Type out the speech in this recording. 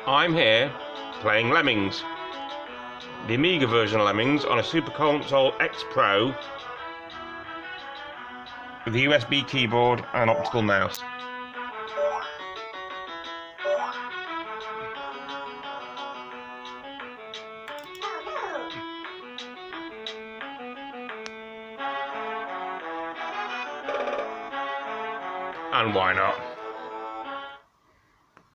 I'm here playing Lemmings, the Amiga version of Lemmings on a Super Console X Pro with a USB keyboard and optical mouse. And why not?